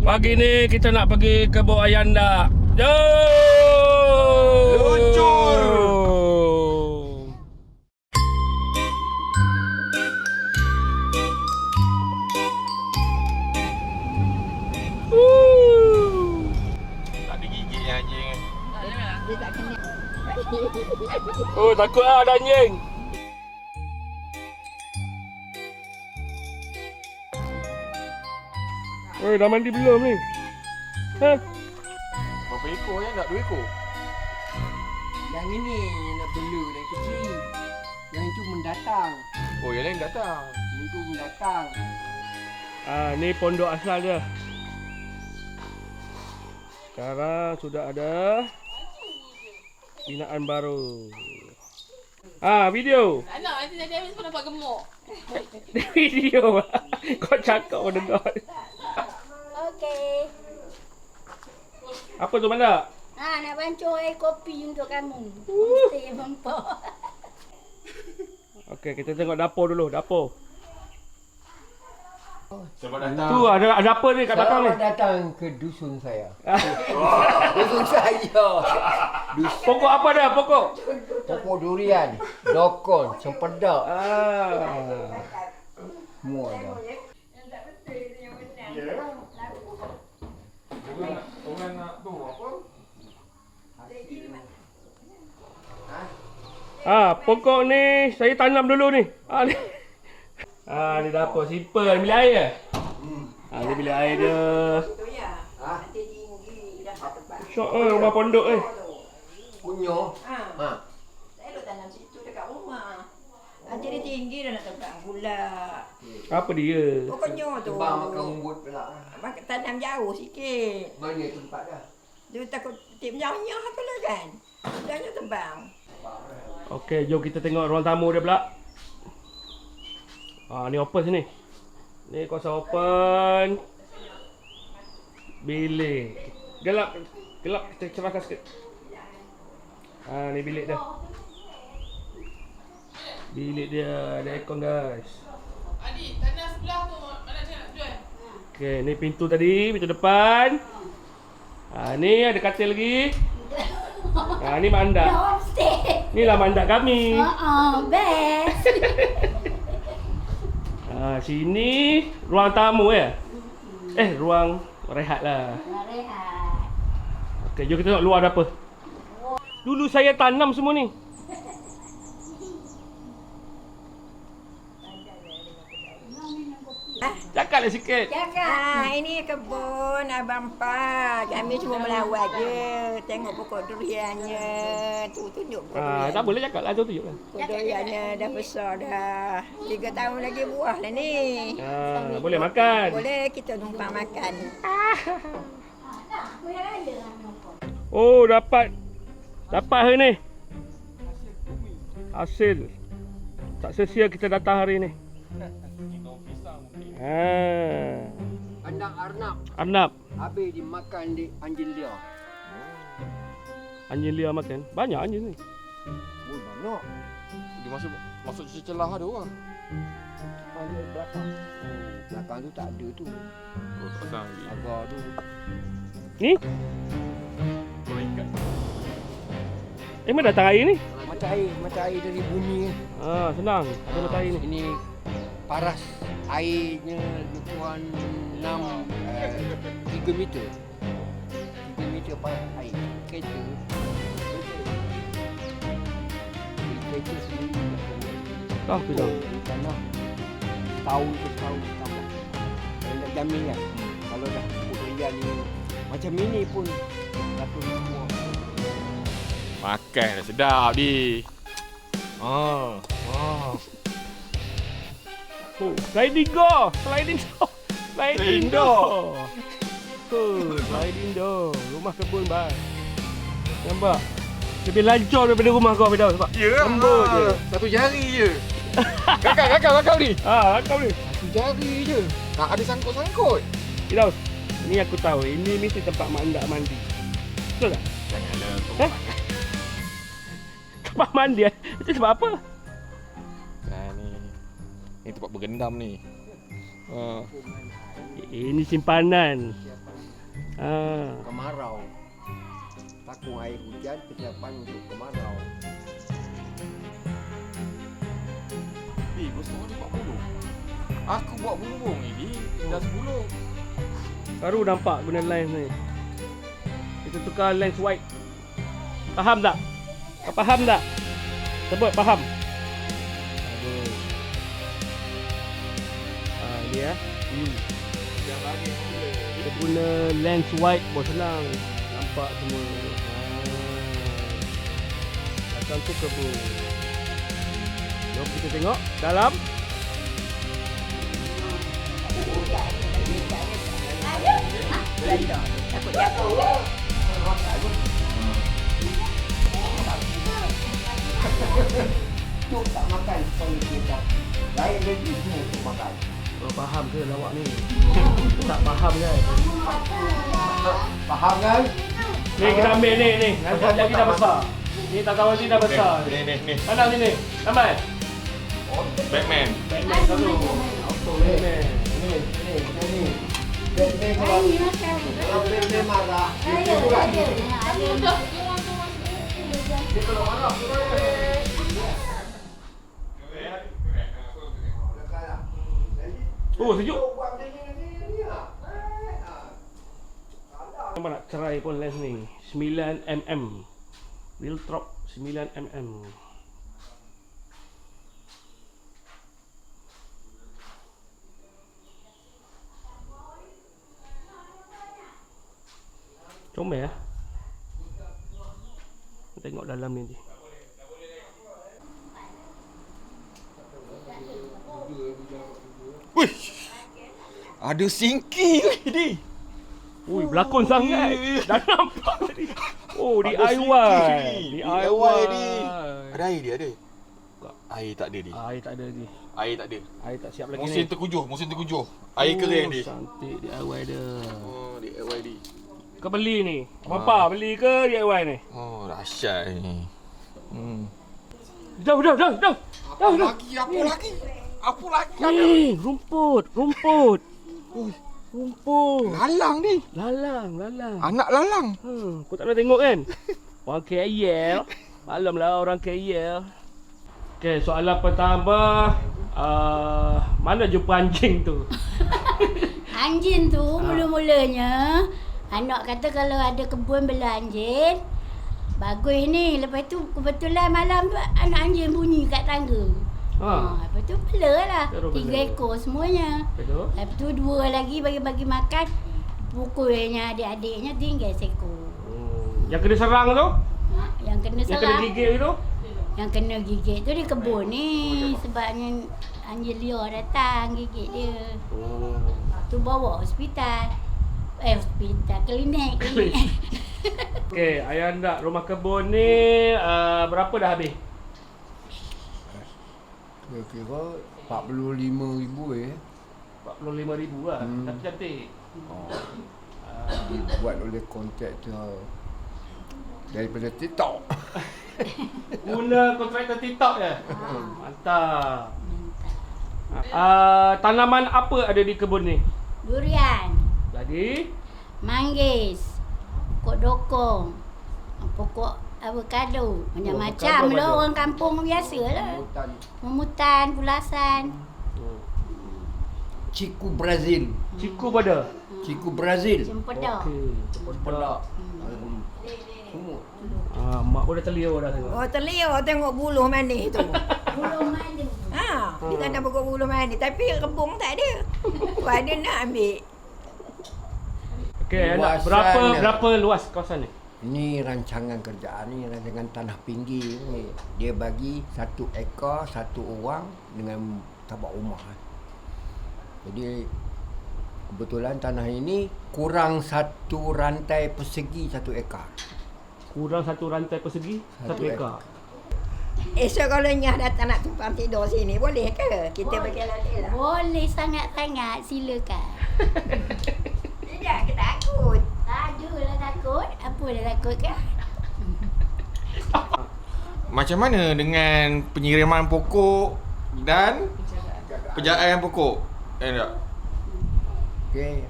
Pagi ni kita nak pergi ke Bukit Ayanda. Jom! Luncur! Tak ada gigit yang anjing. Dia tak kena. Oh, takut lah ada anjing. Oh, dah mandi belum ni? Ha? Berapa ekor ya? Nak 2 ekor? Yang ini yang nak belu dan kecil. Yang itu mendatang. Oh, yang lain datang. Yang itu mendatang. Ah, ni pondok asal dia. Sekarang sudah ada binaan baru. Ah, video. Tak nak, nanti habis pun nampak gemuk. Video. Kau cakap pun dengar. Okey. Apa tu Manda? Nak bancur air kopi untuk kamu. Saya mempok. Okey, kita tengok dapur dulu, dapur. Sebab Tu ada apa ni kat belakang ni? Selamat datang ke dusun saya. Dusun saya. Pokok apa dah? Pokok? Pokok durian, dokon, cempedak, Ah. semua ada. Orang nak tu apa? Pokok ni saya tanam dulu ni. Ni. Ni dapur simple, bilik air ke? Ni bilik air dia. Syok rumah pondok Punya. Saya duk tanam situ dekat rumah. Nanti dia tinggi dah nak tebang pula. Apa dia? Pokoknya tu. Tebang makan rumput pula. Tanam jauh sikit. Mana tempat dah? Dia takut tip nyah-nyah apalah kan. Jangan tebang. Okey, jom kita tengok ruang tamu dia pula. Ni open sini. Ni kawasan open. Bilik. Gelap. Gelap, kita cerahkan sikit. Ni bilik dia. Bilik dia ada aircon guys. Adik, tanah sebelah tu mana cakap nak jual? Okey, ni pintu tadi, pintu depan. Ni ada katil lagi. Ni mandak. Inilah mandak kami. Best. Sini ruang tamu ya. Ruang rehat lah. Rehat. Okey, jom kita tengok luar ada apa. Dulu saya tanam semua ni. Cakaplah sikit. Ini kebun Abang Pak. Kami cuma melawat je. Tengok pokok duriannya. Tu tunjuk pokok durian. Tak boleh cakap lah, tu tunjuk lah. Pokok duriannya dah besar dah. 3 tahun lagi buah lah ni. Boleh makan. Boleh kita numpang makan. Oh, dapat hari ni. Hasil. Tak sia-sia kita datang hari ni. Kandang Arnab. Arnab. Habis dimakan di anjing liar. Anjing liar makan. Banyak anjing ni. Oh, banyak. Dia masuk celah ada orang. Ada belakang. Belakang tu tak ada tu. Oh, tak pasang lagi. Agar tu. Ni? Mana datang air ni? Mata air dari bumi. Senang. Ada mata air ni. Ini paras airnya lebih kurang 3 meter. 3 meter paras air. Kereta sendiri. Tahu ke tak? Tanah. Tahun ke tahun tambah. Yang nak jamin kan. Kalau dah durian ni macam ini pun ratus ribu. Makan dah sedap di. Sliding door. Sliding door. Sliding door. Sliding door. Rumah kebun bang. Nampak? Lebih lancar daripada rumah kau Firdaus sebab lembut je. Satu jari je. Kakak ni. Kau ni. Satu jari je. Tak ada sangkut-sangkut. Firdaus, ni aku tahu. Ini mesti tempat mandak mandi. Betul tak? Janganlah. Tempat mandi. Itu sebab apa? Ni tempat bergendam ni. Ini simpanan. Kemarau. Takung air hujan, persiapan untuk kemarau. Besok dia buat bulu. Aku buat bumbung ni dah 10. Baru nampak guna lens ni. Kita tukar lens wide. Faham tak? Kau faham tak? Sebut faham. Bagus. Ni ya. Yang lagi mula. Kita guna lens wide pun senang. Nampak semua. Datang tu kebun. Jom kita tengok dalam. Takut jatuh. Tu tak makan kalau kita. Lain lagi semua tu makan. Kau faham ke lawak ni? Tak faham kan? Faham kan? Ni kita ambil ni. Nanti lagi dah besar. Ni tatawan ni dah besar. Ni. Mana sini? Ramai. Batman. Batman selalu. Batman. Ni. Dia kalau dia marah, dia kurang. Dia kalau marah, Oh, sejuk. Nampak nak cerai pun lens ni. 9mm. Wiltrop 9mm. Comel ya. Tengok dalam ni nanti. Wih. Ada singki ni. Ui, berlakon sangat. Dah nampak tadi. Oh, Ada DIY. singki. DIY ni. Ada air dia ada. Air tak ada ni. Air tak ada lagi. Air tak ada. Air tak siap lagi Musim ni. terkujuh. Air kering ni. Cantik DIY dia. Oh, DIY ni. Kau beli ni? Apa beli ke DIY ni? Oh, dahsyat ni. Dah. Apa lagi? Rumput. Lalang ni. Lalang. Anak lalang. Kau tak nak tengok kan? Orang KL. Maklumlah orang KL. Okay, soalan pertama. Mana jumpa anjing tu? Anjing tu mula-mulanya anak kata kalau ada kebun bela anjing bagus ni. Lepas tu kebetulan malam tu anak anjing bunyi kat tangga. Lepas tu bela lah. Terus 3 bela. ekor semuanya. Betul? Lepas tu 2 lagi bagi-bagi makan. Pukulnya adik-adiknya tinggal seekor. Yang kena serang tu? Yang kena Yang kena serang. gigit tu? Yang kena gigit tu di kebun ni. Sebabnya anjing liar datang gigit dia. Tu bawa hospital. Klinik. Okay, ayah nak rumah kebun ni berapa dah habis? Kira-kira 45,000 45,000 lah. Tapi cantik. Dibuat oleh kontraktor daripada TikTok. Guna kontraktor TikTok je? Mantap. Tanaman apa ada di kebun ni? Durian, Jadi, manggis, pokok dokong, pokok avocado. Macam-macam avocado lah ada. orang kampung biasa lah. Hutan Memutan, pulasan. Ciku Brazil. ciku pada? Ciku Brazil. Cempedak. Okey, Pedak. Semua. Mak pun dah telia dah tengok. Oh, terliur tengok buluh manis tu. Bulu madu. Dia tak ada pokok buluh manis. Tapi rebung tak ada. Wah, dia nak ambil. Okey, anak, Luasan berapa luas kawasan ni? Ini rancangan kerjaan ni, rancangan tanah pinggir ni. Dia bagi 1 ekar 1 orang dengan tapak rumah. Jadi kebetulan tanah ini kurang 1 rantai persegi 1 ekar. Kurang 1 rantai persegi, 1 1 ekar. Esok kalau Nyah datang nak tumpang tidur sini, boleh ke? Kita berjalan-jalan. Boleh sangat-sangat, silakan. Tidak, kita takut. Tak adalah takut. Apa dah takut kan? Macam mana dengan penyiraman pokok dan penjagaan pokok? Tak? Okey.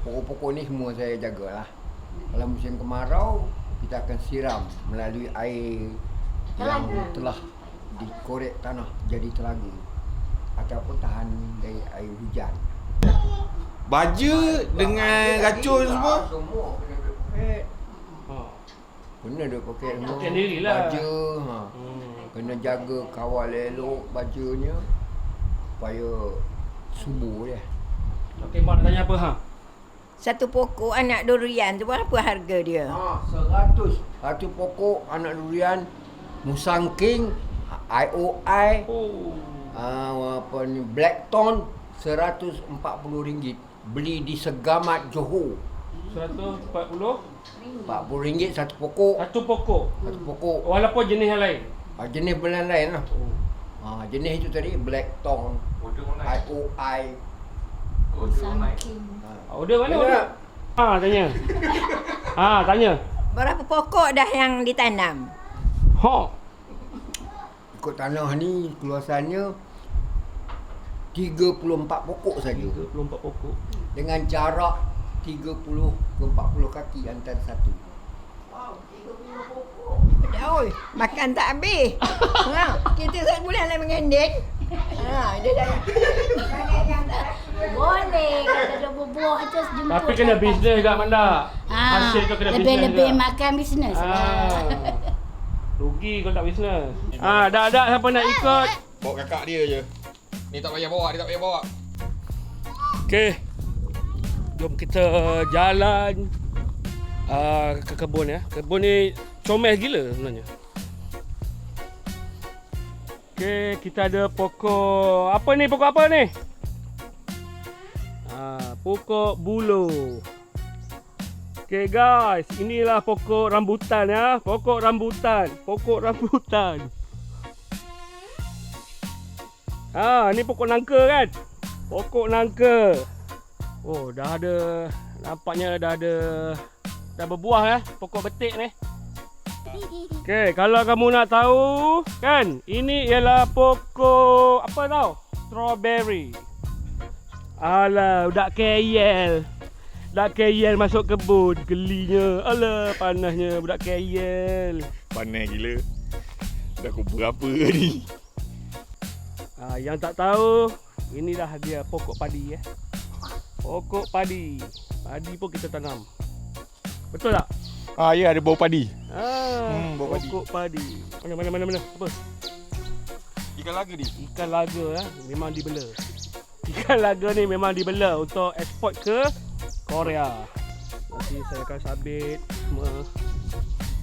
pokok-pokok ni semua saya jagalah. Kalau musim kemarau, kita akan siram melalui air yang telah dikorek tanah jadi telaga ataupun tahan dari air hujan. Baja dengan racun semua. Semua kena duduk poket. Ha. Kena duduk poket semua. Poket sendirilah. Baja, kena jaga kawal elok bajanya supaya subur dia. Okey, mak nak tanya apa ha? Satu pokok anak durian tu berapa harga dia? 100. Satu pokok anak durian Musang King IOI Oh. apa ni Blackthorn RM140. Beli di Segamat Johor. 140 RM40 satu pokok. satu pokok. Satu pokok. Walaupun jenis yang lain. Jenis belan lain lah. Jenis itu tadi Blackthorn IOI. Saking. Order mana order? Ha, tanya. Ha, tanya. Berapa pokok dah yang ditanam? Ha. Ikut tanah ni keluasannya 34 pokok saja. 34 pokok. Dengan jarak 30 ke 40 kaki antara satu. Oi, makan tak habis. Kita sebulan lah mengendek. Dia dah. Boleh kalau ada buah terus jemput. Tapi kena bisnes kat Manda. Hasil tu kena bisnes. Lebih-lebih juga. makan bisnes. Rugi kalau tak bisnes. Dah siapa nak ikut? Bawa kakak dia je. Ni tak payah bawa, dia tak payah bawa. Okey. Jom kita jalan ke kebun ya. Kebun ni comel gila sebenarnya. Okey, kita ada pokok apa ni? Pokok apa ni? Pokok buluh. Okey guys, inilah pokok rambutan ya. Pokok rambutan. Ni pokok nangka kan? Pokok nangka. Oh, nampaknya dah berbuah ya pokok betik ni. Okey, kalau kamu nak tahu kan, ini ialah pokok apa tau? Strawberry. Alah, budak KL. Budak KL masuk kebun, gelinya. Alah, panasnya budak KL. Panas gila. Dah pukul berapa ni? Yang tak tahu, inilah dia pokok padi ya. Pokok padi. Padi pun kita tanam. Betul tak? Ya, ada bau padi. Bau padi. Pokok padi. Mana? Apa? Ikan laga ni. Ikan laga memang dibela. Ikan laga ni memang dibela untuk ekspor ke Korea. Nanti saya akan sabit semua.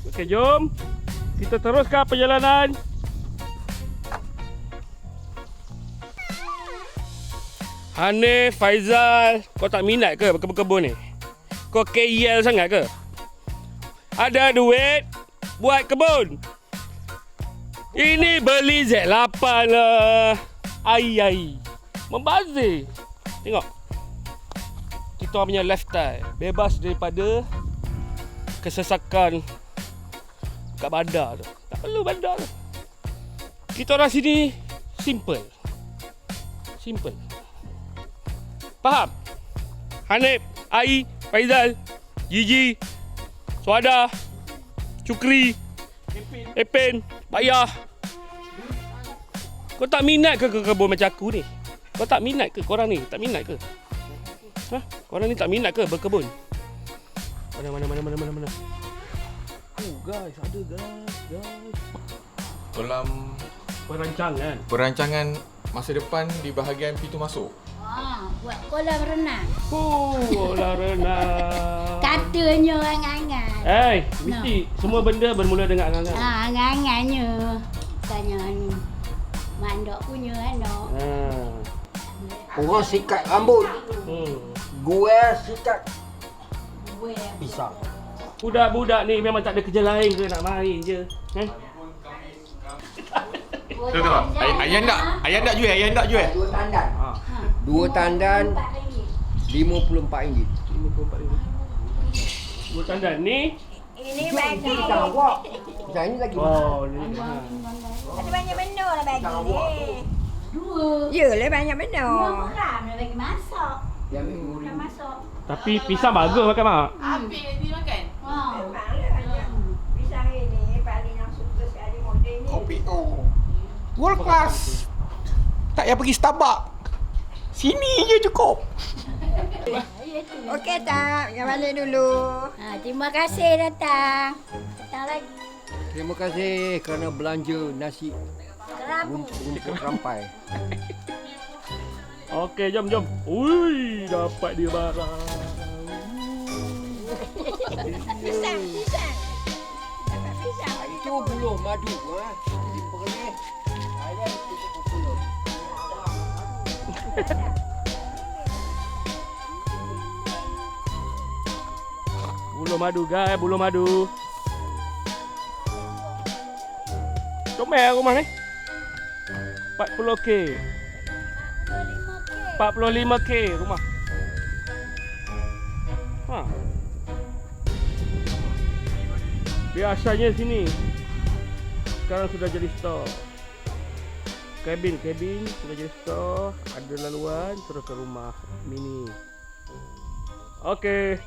Okey, jom. Kita teruskan perjalanan. Hanif, Faizal, kau tak minat ke berkebun ni? Kau KL sangat ke? Ada duit buat kebun. Ini beli Z8 lah. Ai. Membazir. Tengok. Kita orang punya lifestyle bebas daripada kesesakan kat bandar tu. Tak perlu bandar tu. Kita orang sini simple. Faham? Hanif, Ai, Faizal, Gigi, Suada, Cukri, Epin, Bayah. Kau tak minat ke kebun macam aku ni? Kau tak minat ke? Korang ni tak minat ke? Korang ni tak minat ke berkebun? Mana? Oh guys, ada guys. Dalam Perancangan. masa depan di bahagian pintu masuk. Buat kolam renang. Kolam renang. Katanya angan-angan. Mesti semua benda bermula dengan angan-angan. Angan-angannya. Bukannya mandok punya anak. Orang sikat rambut. Gue sikat pisang. Budak-budak ni memang tak ada kerja lain ke nak main je. Tengok. Ayah nak jual. Dua tandan RM54. Dua tandan ni. Ini bagi. Pisang ni lagi. Ni. Ada banyak benda lah bagi ni. Dua. Yalah banyak benda. Murah nak bagi masak. Dia ambil muri. Dah masuk. Tapi pisang bagus makan mak. Apik nanti makan. Ha. Memanglah pisang ini paling yang suka sekali model ni. Kopi world class. Tak payah pergi Starbucks. Sini je cukup. Ya tu. Okey tak? Yang balik dulu. Ha, terima kasih datang. Datang lagi. Terima kasih kerana belanja nasi Kerabu. rumput rampai. Okey, jom. Ui, dapat dia barang. Pisang. Dapat pisang. Itu buluh madu diperleh. Ayam itu buluh. Buluh madu guys, buluh madu. Comel rumah ni. 40k. 45k rumah. Ha. Biasanya sini. Sekarang sudah jadi store. Kabin sudah jadi store. Ada laluan terus ke rumah mini. Okey.